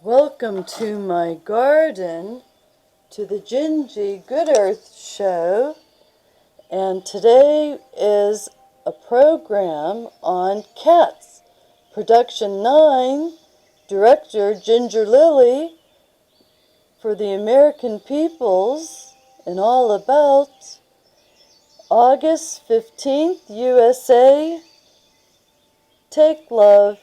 Welcome to my garden, to the GinGeeGoodEarth show, and today is a program on cats. Production 9, Director Ginger Lily for the American Peoples, and all about August 15th, USA. Take love.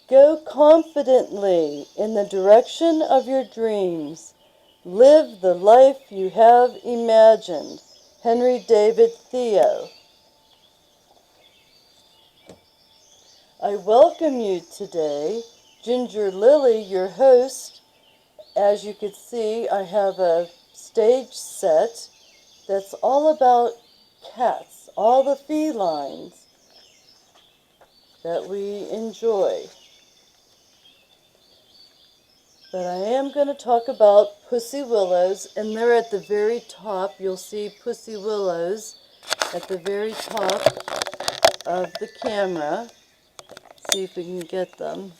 Go confidently in the direction of your dreams. Live the life you have imagined. Henry David Thoreau. I welcome you today, Ginger Lily, your host. As you can see, I have a stage set that's all about cats, all the felines that we enjoy. But I am going to talk about pussy willows, and they're at the very top. You'll see pussy willows at the very top of the camera. See if we can get them.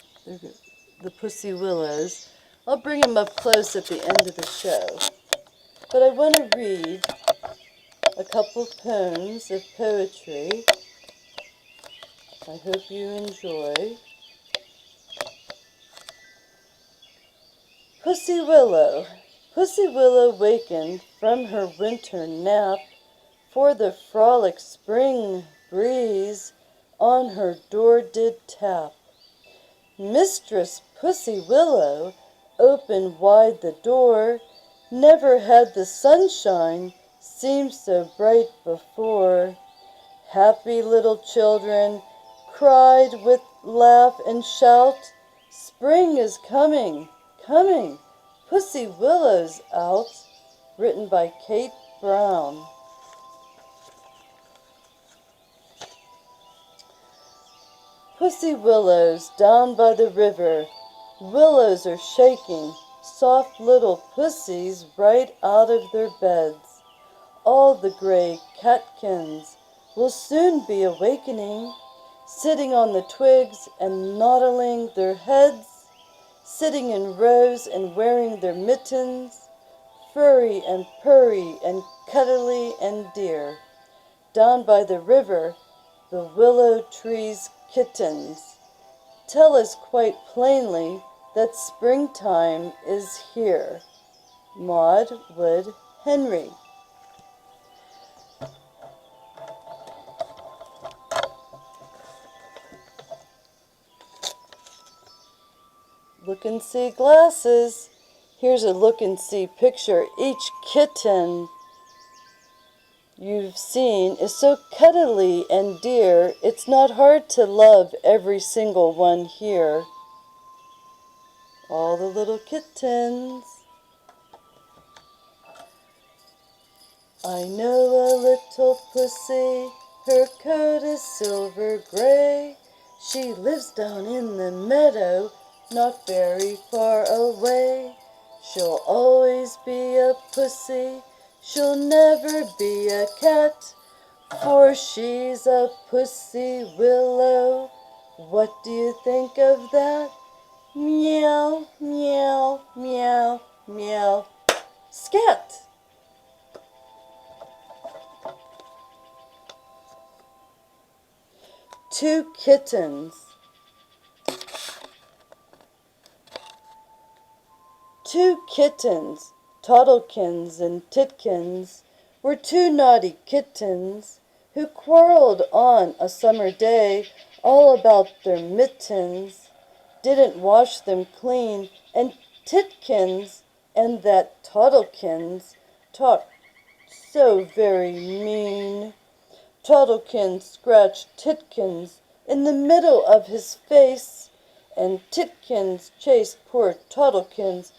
The pussy willows. I'll bring them up close at the end of the show. But I want to read a couple poems of poetry. I hope you enjoy. Pussy Willow. Pussy Willow wakened from her winter nap, for the frolic spring breeze on her door did tap. Mistress Pussy Willow opened wide the door. Never had the sunshine seemed so bright before. Happy little children cried with laugh and shout, "Spring is coming, coming, Pussy Willow's out." Written by Kate Brown. Pussy willows down by the river, willows are shaking, soft little pussies right out of their beds. All the gray catkins will soon be awakening, sitting on the twigs and noddling their heads, sitting in rows and wearing their mittens, furry and purry and cuddly and dear. Down by the river, the willow tree's kittens tell us quite plainly that springtime is here. Maud Wood Henry. Look and see glasses. Here's a look and see picture. Each kitten you've seen is so cuddly and dear, it's not hard to love every single one here. All the little kittens. I know a little pussy, her coat is silver gray. She lives down in the meadow, not very far away. She'll always be a pussy, she'll never be a cat, for she's a pussy willow. What do you think of that? Meow, meow, meow, meow. Scat! Two kittens. Two kittens, Toddlekins and Titkins, were two naughty kittens who quarreled on a summer day all about their mittens, didn't wash them clean, and Titkins and that Toddlekins talked so very mean. Toddlekins scratched Titkins in the middle of his face, and Titkins chased poor Toddlekins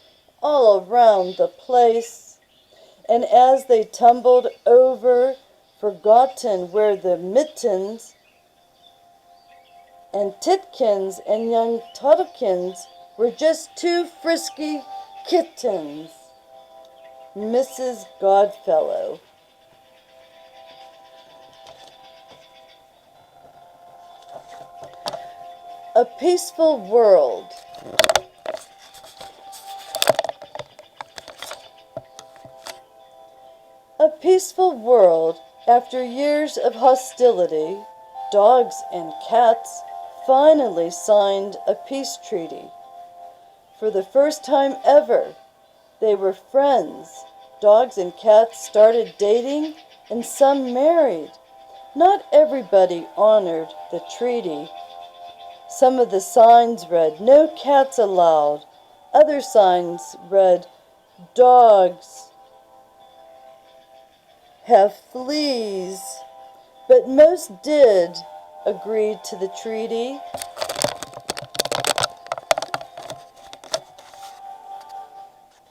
all around the place. And as they tumbled over, forgotten where the mittens, and Titkins and young Toddlekins were just two frisky kittens. Mrs. Godfellow. A peaceful world. A peaceful world. After years of hostility, dogs and cats finally signed a peace treaty. For the first time ever, they were friends. Dogs and cats started dating, and some married. Not everybody honored the treaty. Some of the signs read, "No cats allowed." Other signs read, "Dogs have fleas." But most did agree to the treaty.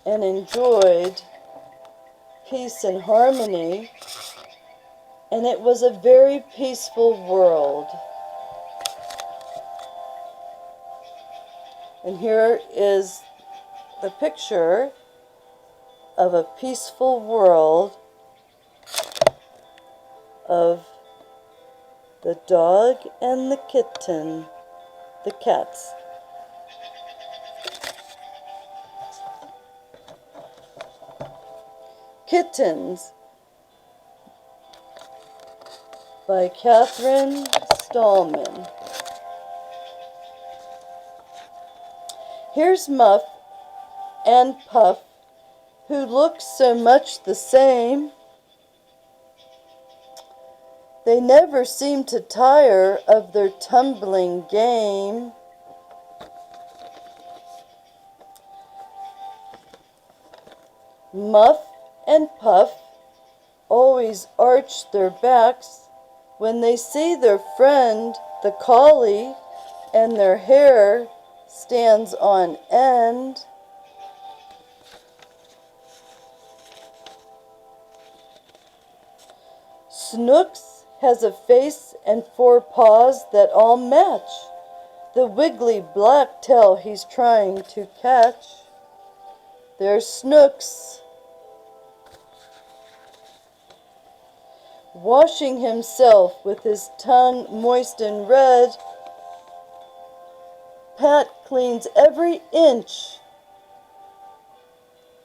And enjoyed peace and harmony. And it was a very peaceful world. And here is the picture of a peaceful world of the dog and the kitten, the cats. Kittens by Catherine Stallman. Here's Muff and Puff, who look so much the same. They never seem to tire of their tumbling game. Muff and Puff always arch their backs when they see their friend, the collie, and their hair stands on end. Snooks has a face and 4 paws that all match the wiggly black tail he's trying to catch. There's Snooks, washing himself with his tongue moist and red. Pat cleans every inch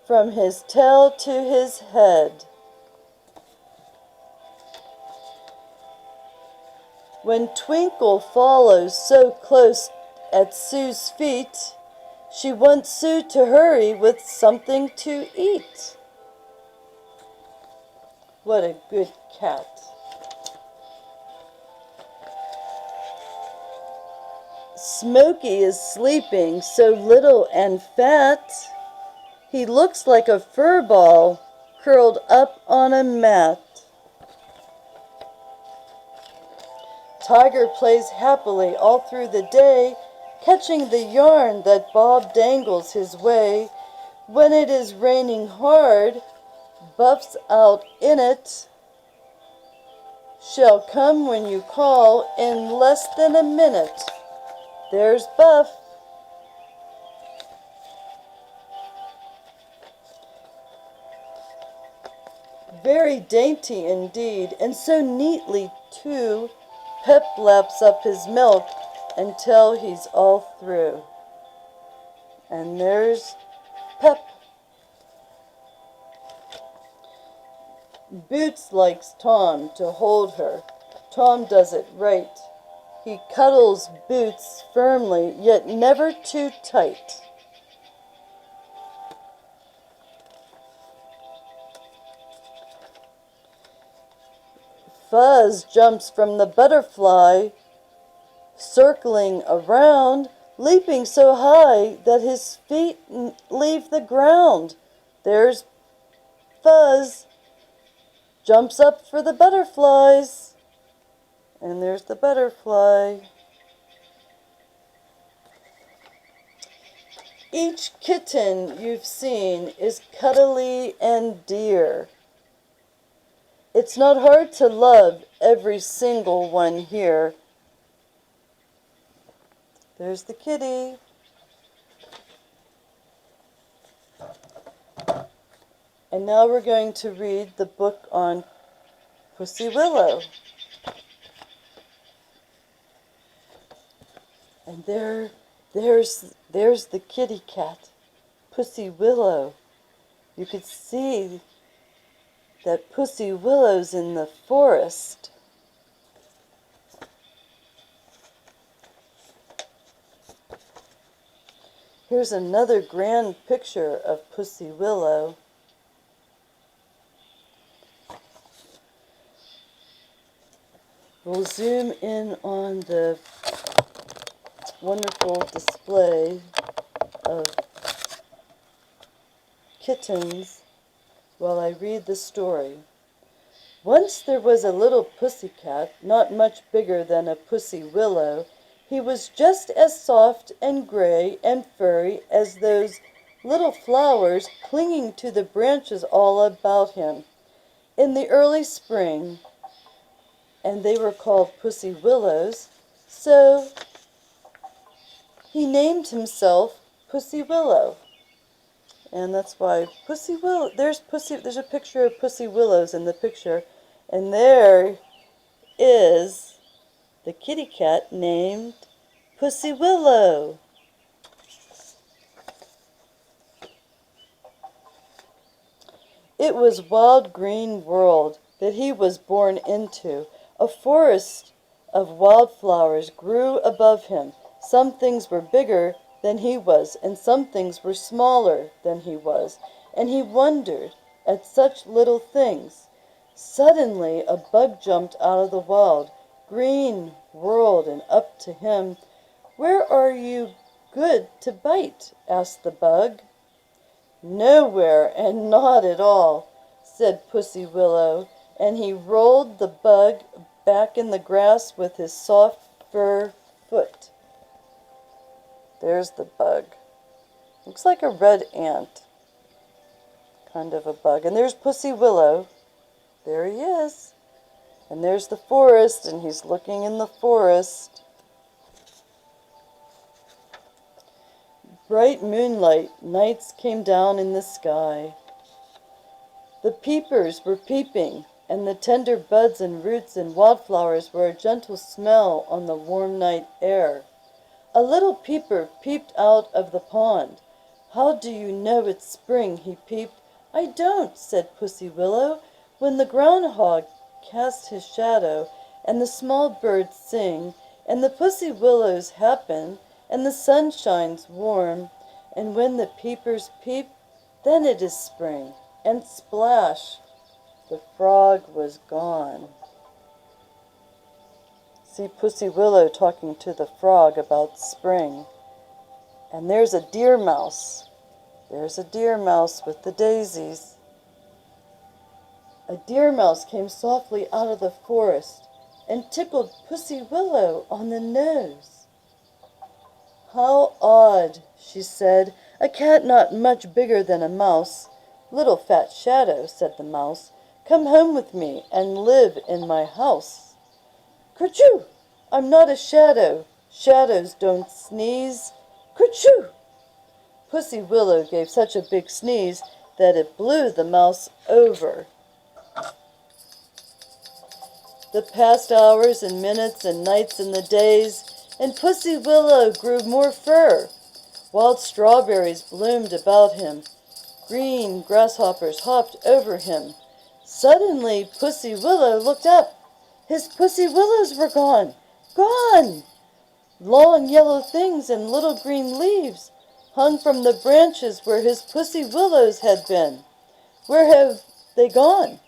from his tail to his head. When Twinkle follows so close at Sue's feet, she wants Sue to hurry with something to eat. What a good cat. Smokey is sleeping so little and fat, he looks like a fur ball curled up on a mat. Tiger plays happily all through the day, catching the yarn that Bob dangles his way. When it is raining hard, Buff's out in it. Shall come when you call in less than a minute. There's Buff. Very dainty indeed, and so neatly too. Pep laps up his milk until he's all through. And there's Pep. Boots likes Tom to hold her. Tom does it right. He cuddles Boots firmly, yet never too tight. Fuzz jumps from the butterfly, circling around, leaping so high that his feet leave the ground. There's Fuzz, jumps up for the butterflies, and there's the butterfly. Each kitten you've seen is cuddly and dear. It's not hard to love every single one here. There's the kitty. And now we're going to read the book on Pussy Willow. And there's the kitty cat, Pussy Willow. You could see that Pussy Willow's in the forest. Here's another grand picture of Pussy Willow. We'll zoom in on the wonderful display of kittens while I read the story. Once there was a little pussy cat, not much bigger than a pussy willow. He was just as soft and gray and furry as those little flowers clinging to the branches all about him. In the early spring, and they were called pussy willows, so he named himself Pussy Willow. And that's why Pussy Willow, there's a picture of Pussy Willows in the picture, and there is the kitty cat named Pussy Willow. It was wild green world that he was born into. A forest of wildflowers grew above him. Some things were bigger than he was, and some things were smaller than he was, and he wondered at such little things. Suddenly a bug jumped out of the wild green world and up to him. "Where are you good to bite?" asked the bug. "Nowhere, and not at all," said Pussy Willow, and he rolled the bug back in the grass with his soft fur foot. There's the bug. Looks like a red ant, kind of a bug. And there's Pussy Willow. There he is. And there's the forest, and he's looking in the forest. Bright moonlight nights came down in the sky. The peepers were peeping, and the tender buds and roots and wildflowers were a gentle smell on the warm night air. A little peeper peeped out of the pond. "How do you know it's spring?" he peeped. "I don't," said Pussy Willow. "When the groundhog casts his shadow, and the small birds sing, and the pussy willows happen, and the sun shines warm, and when the peepers peep, then it is spring." And splash, the frog was gone. See Pussy Willow talking to the frog about spring. And there's a deer mouse. There's a deer mouse with the daisies. A deer mouse came softly out of the forest and tickled Pussy Willow on the nose. "How odd," she said, "a cat not much bigger than a mouse." "Little fat shadow," said the mouse, "come home with me and live in my house." "Kerchoo! I'm not a shadow. Shadows don't sneeze. Kerchoo!" Pussy Willow gave such a big sneeze that it blew the mouse over. The past hours and minutes and nights and the days, and Pussy Willow grew more fur. Wild strawberries bloomed about him. Green grasshoppers hopped over him. Suddenly Pussy Willow looked up. His pussy willows were gone. Gone! Long yellow things and little green leaves hung from the branches where his pussy willows had been. Where have they gone?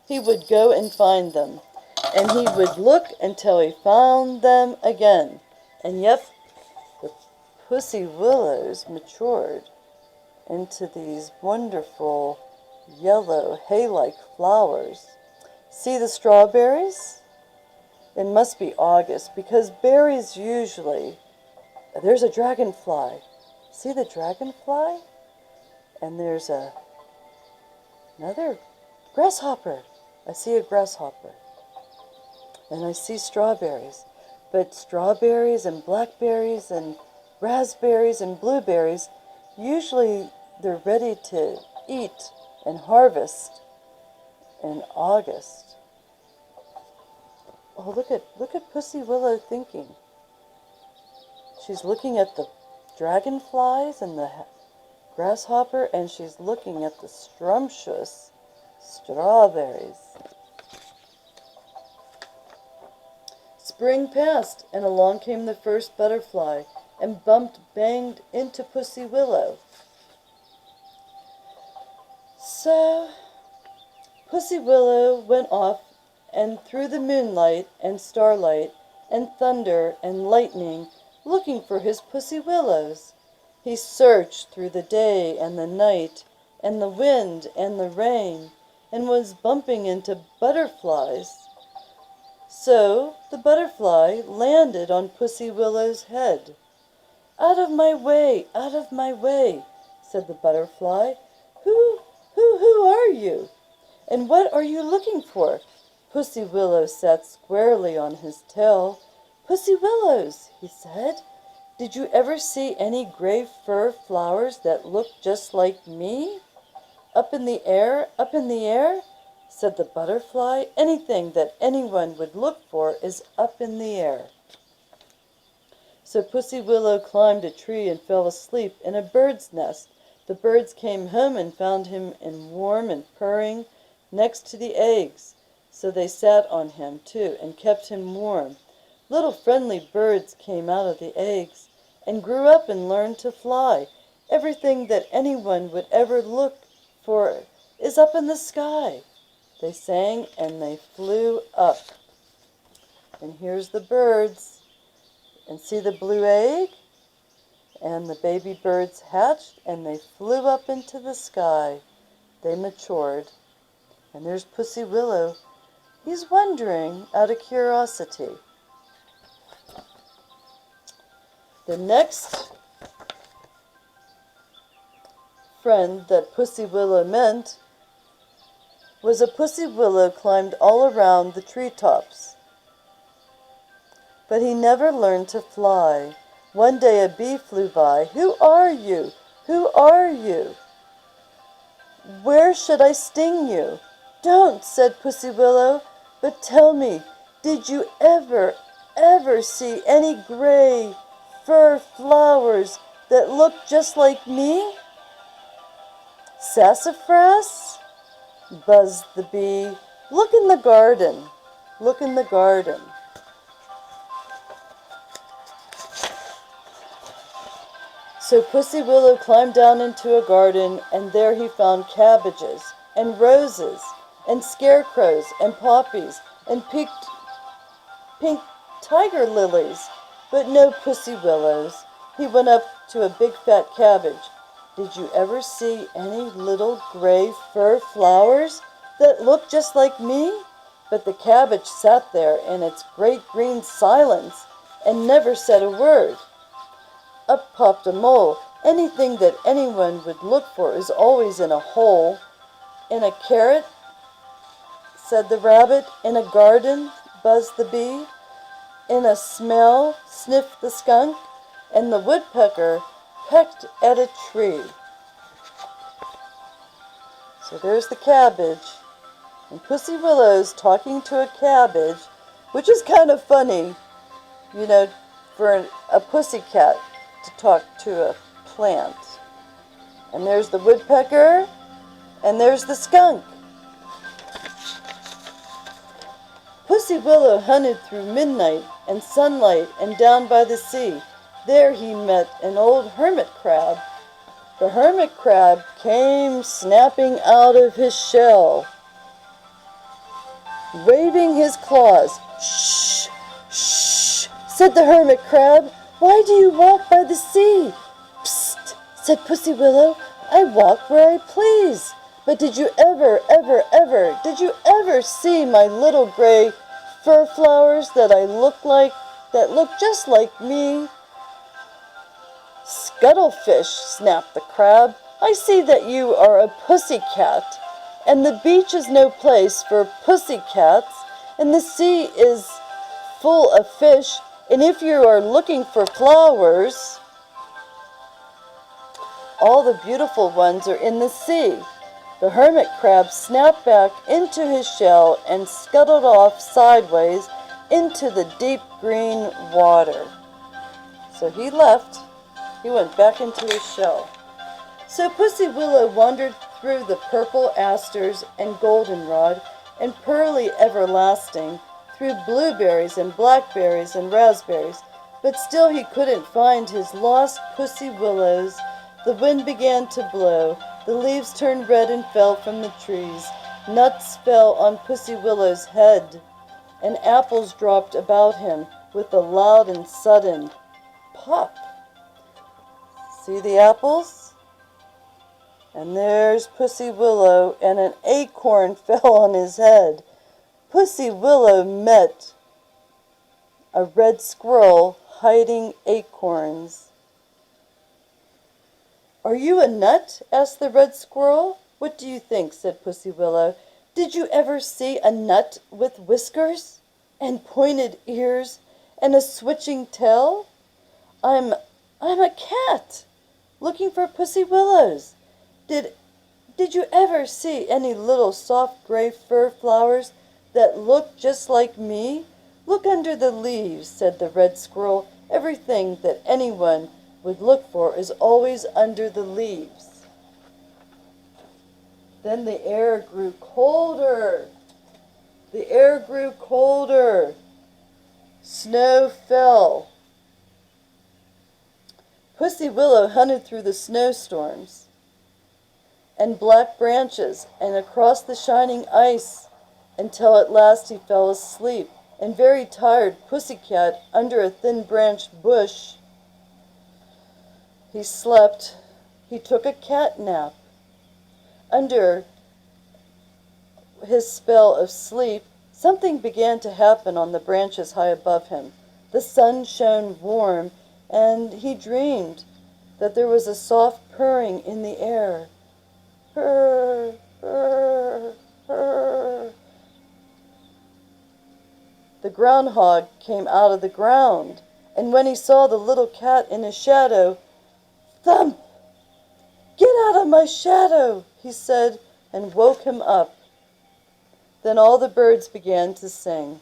He would go and find them, and he would look until he found them again. And yet the pussy willows matured into these wonderful yellow hay-like flowers. See the strawberries? It must be August, because berries usually... There's a dragonfly. See the dragonfly? And there's another grasshopper. I see a grasshopper. And I see strawberries. But strawberries and blackberries and raspberries and blueberries, usually they're ready to eat and harvest in August. Oh, look at Pussy Willow thinking. She's looking at the dragonflies and the grasshopper, and she's looking at the scrumptious strawberries. Spring passed, and along came the first butterfly, and banged into Pussy Willow. So Pussy Willow went off, and through the moonlight and starlight and thunder and lightning, looking for his Pussy Willows. He searched through the day and the night and the wind and the rain, and was bumping into butterflies. So the butterfly landed on Pussy Willow's head. "Out of my way, said the butterfly. Who are you? And what are you looking for?" Pussy Willow sat squarely on his tail. "Pussy Willows," he said, "did you ever see any gray fir flowers that look just like me?" Up in the air, said the butterfly. "Anything that anyone would look for is up in the air." So Pussy Willow climbed a tree and fell asleep in a bird's nest. The birds came home and found him in warm and purring next to the eggs. So they sat on him, too, and kept him warm. Little friendly birds came out of the eggs and grew up and learned to fly. Everything that anyone would ever look for is up in the sky. They sang and they flew up. And here's the birds. And see the blue egg? And the baby birds hatched and they flew up into the sky. They matured. And there's Pussy Willow. He's wondering out of curiosity. The next friend that Pussy Willow met was a Pussy Willow climbed all around the treetops. But he never learned to fly. One day a bee flew by. "Who are you? Who are you? Where should I sting you?" "Don't," said Pussy Willow, "but tell me, did you ever see any gray fir flowers that look just like me?" "Sassafras?" buzzed the bee. "Look in the garden. Look in the garden." So Pussy Willow climbed down into a garden, and there he found cabbages and roses and scarecrows and poppies and pink tiger lilies, but no Pussy Willows. He went up to a big fat cabbage. "Did you ever see any little gray fir flowers that look just like me?" But the cabbage sat there in its great green silence and never said a word. Up popped a mole. "Anything that anyone would look for is always in a hole." "In a carrot?" said the rabbit. "In a garden?" buzzed the bee. "In a smell?" sniffed the skunk. And the woodpecker pecked at a tree. So there's the cabbage. And Pussy Willow's talking to a cabbage, which is kind of funny, for a pussycat to talk to a plant. And there's the woodpecker, and there's the skunk. Pussy Willow hunted through midnight and sunlight and down by the sea. There he met an old hermit crab. The hermit crab came snapping out of his shell, waving his claws. "Shh, shh," said the hermit crab. "Why do you walk by the sea?" "Psst," said Pussy Willow. "I walk where I please. But did you ever see my little gray fir flowers that look just like me?" "Scuttlefish," snapped the crab. "I see that you are a pussycat, and the beach is no place for pussycats, and the sea is full of fish, and if you are looking for flowers, all the beautiful ones are in the sea." The hermit crab snapped back into his shell and scuttled off sideways into the deep green water. So he left. He went back into his shell. So Pussy Willow wandered through the purple asters and goldenrod and pearly everlasting, through blueberries and blackberries and raspberries, but still he couldn't find his lost Pussy Willows. The wind began to blow. The leaves turned red and fell from the trees. Nuts fell on Pussy Willow's head, and apples dropped about him with a loud and sudden pop. See the apples? And there's Pussy Willow, and an acorn fell on his head. Pussy Willow met a red squirrel hiding acorns. "Are you a nut?" asked the red squirrel. "What do you think?" said Pussy Willow. "Did you ever see a nut with whiskers and pointed ears and a switching tail? I'm a cat looking for Pussy Willows. Did you ever see any little soft gray fur flowers that look just like me? Look under the leaves," said the red squirrel. "Everything that anyone would look for is always under the leaves." Then the air grew colder. The air grew colder. Snow fell. Pussy Willow hunted through the snowstorms and black branches and across the shining ice until at last he fell asleep. And very tired Pussycat under a thin branched bush, he slept. He took a cat nap. Under his spell of sleep, something began to happen on the branches high above him. The sun shone warm, and he dreamed that there was a soft purring in the air. Purr, purr, purr. The groundhog came out of the ground, and when he saw the little cat in his shadow, "Thump! Get out of my shadow," he said, and woke him up. Then all the birds began to sing.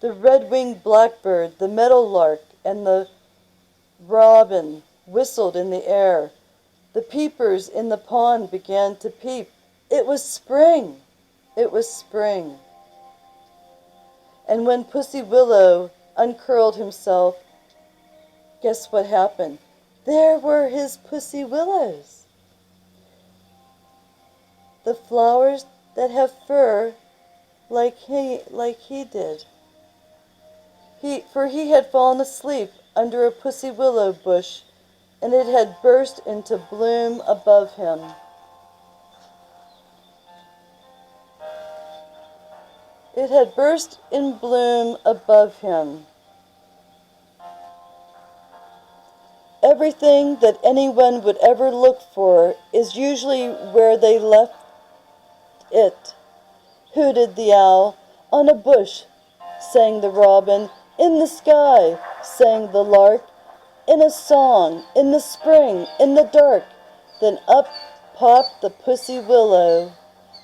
The red-winged blackbird, the meadowlark, and the robin whistled in the air. The peepers in the pond began to peep. It was spring. It was spring. And when Pussy Willow uncurled himself, guess what happened? There were his Pussy Willows. The flowers that have fur like he did. For he had fallen asleep under a Pussy Willow bush, and it had burst into bloom above him. It had burst in bloom above him. Everything that anyone would ever look for is usually where they left it, hooted the owl. On a bush, sang the robin. In the sky, sang the lark. In a song, in the spring, in the dark. Then up popped the Pussy Willow.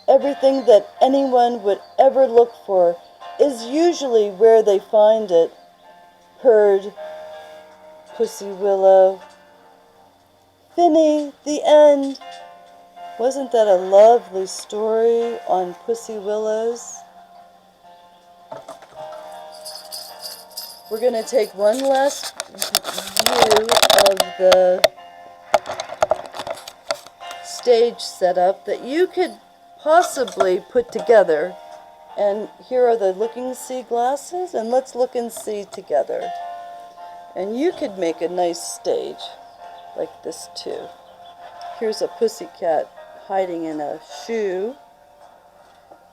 Everything that anyone would ever look for is usually where they find it, purred Pussy Willow. Finny, the end. Wasn't that a lovely story on Pussy Willows? We're going to take one last view of the stage setup that you could possibly put together. And here are the look and see glasses, and let's look and see together. And you could make a nice stage like this too. Here's a pussycat hiding in a shoe,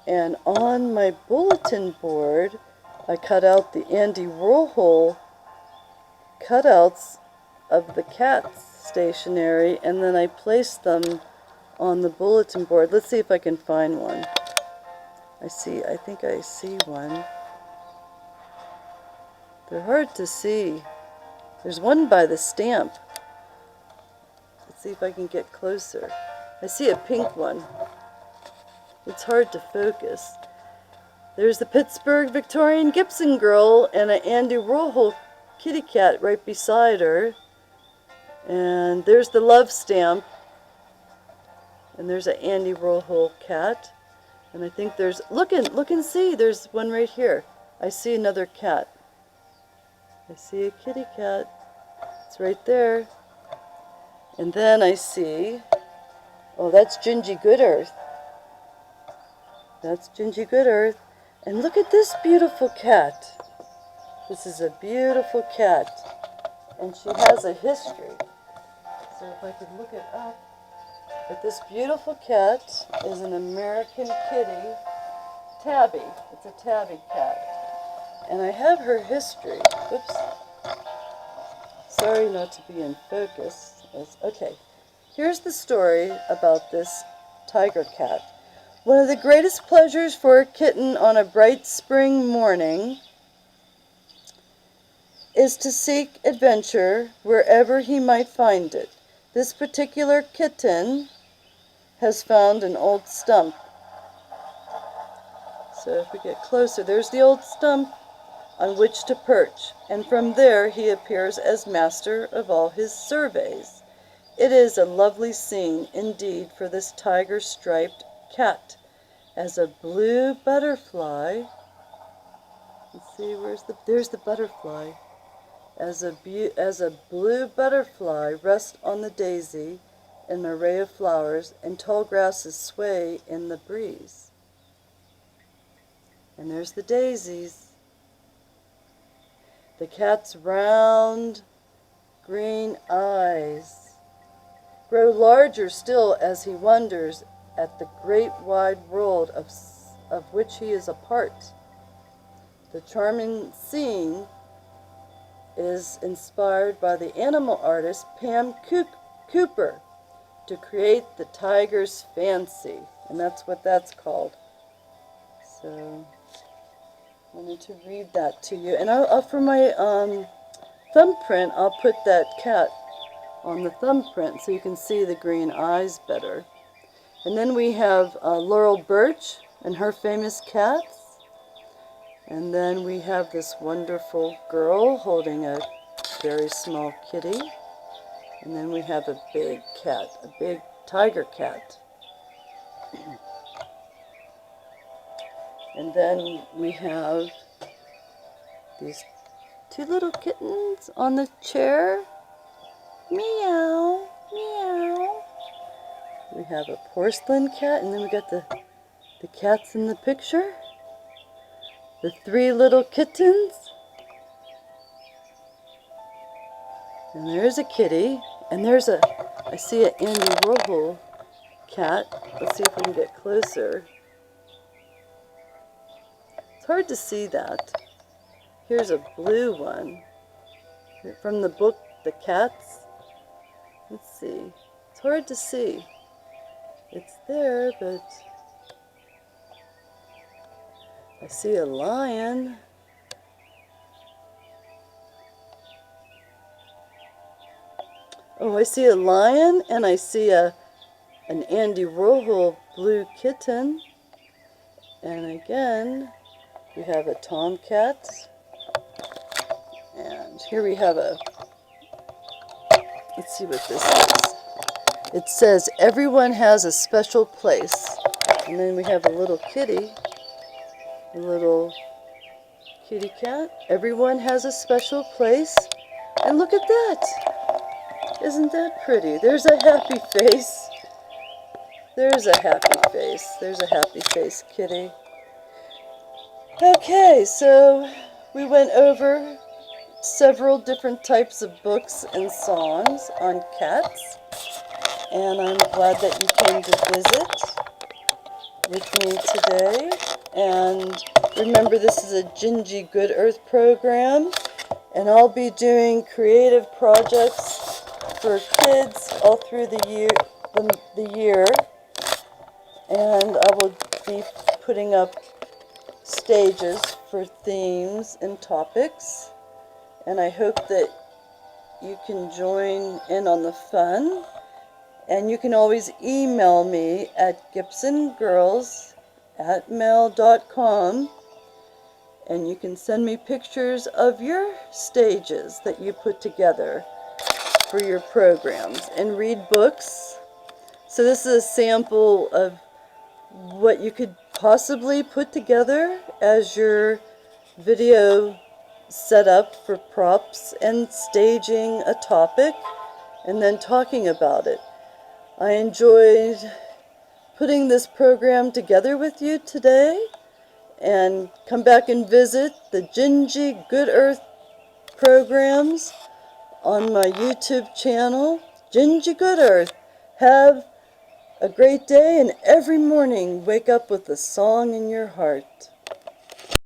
and on my bulletin board I cut out the Andy Warhol cutouts of the cats stationery, and then I placed them on the bulletin board. Let's see if I can find one. I think I see one. They're hard to see. There's one by the stamp. Let's see if I can get closer. I see a pink one. It's hard to focus. There's the Pittsburgh Victorian Gibson girl and an Andy Warhol kitty cat right beside her. And there's the love stamp. And there's an Andy Warhol cat. And I think there's, look and see, there's one right here. I see another cat. I see a kitty cat. It's right there. And then I see, oh, that's GinGeeGoodEarth. That's GinGeeGoodEarth. And look at this beautiful cat. This is a beautiful cat. And she has a history. So if I could look it up. But this beautiful cat is an American kitty, Tabby. It's a tabby cat. And I have her history. Oops. Sorry not to be in focus. Okay. Here's the story about this tiger cat. One of the greatest pleasures for a kitten on a bright spring morning is to seek adventure wherever he might find it. This particular kitten has found an old stump. So if we get closer, there's the old stump on which to perch, and from there he appears as master of all his surveys. It is a lovely scene indeed for this tiger-striped cat, as a blue butterfly, let's see, there's the butterfly, as a blue butterfly rests on the daisy, an array of flowers, and tall grasses sway in the breeze. And there's the daisies. The cat's round green eyes grow larger still as he wonders at the great wide world of which he is a part. The charming scene is inspired by the animal artist Pam Cooper to create the tiger's fancy, and that's what that's called. So I wanted to read that to you, and I'll for my thumbprint, I'll put that cat on the thumbprint so you can see the green eyes better. And then we have Laurel Birch and her famous cats. And then we have this wonderful girl holding a very small kitty. And then we have a big cat, a big tiger cat. And then we have these two little kittens on the chair. Meow, meow. We have a porcelain cat, and then we got the cats in the picture. The three little kittens. And there's a kitty. And I see an Andy Warhol cat. Let's see if we can get closer. It's hard to see that. Here's a blue one. From the book, The Cats. Let's see. It's hard to see. It's there, but I see a lion. Oh, I see a lion, and I see an Andy Warhol blue kitten. And again, we have a tomcat. And here we have let's see what this is. It says, everyone has a special place. And then we have a little kitty, a little kitty cat. Everyone has a special place. And look at that. Isn't that pretty? There's a happy face. There's a happy face. There's a happy face kitty. Okay, so we went over several different types of books and songs on cats. And I'm glad that you came to visit with me today. And remember, this is a GinGeeGoodEarth program. And I'll be doing creative projects for kids all through the year. And I will be putting up stages for themes and topics. And I hope that you can join in on the fun. And you can always email me at gibsongirls@mail.com. And you can send me pictures of your stages that you put together for your programs, and read books. So this is a sample of what you could possibly put together as your video setup for props and staging a topic and then talking about it. I enjoyed putting this program together with you today, and come back and visit the GinGeeGoodEarth programs on my YouTube channel, GinGeeGoodEarth. Have a great day, and every morning wake up with a song in your heart.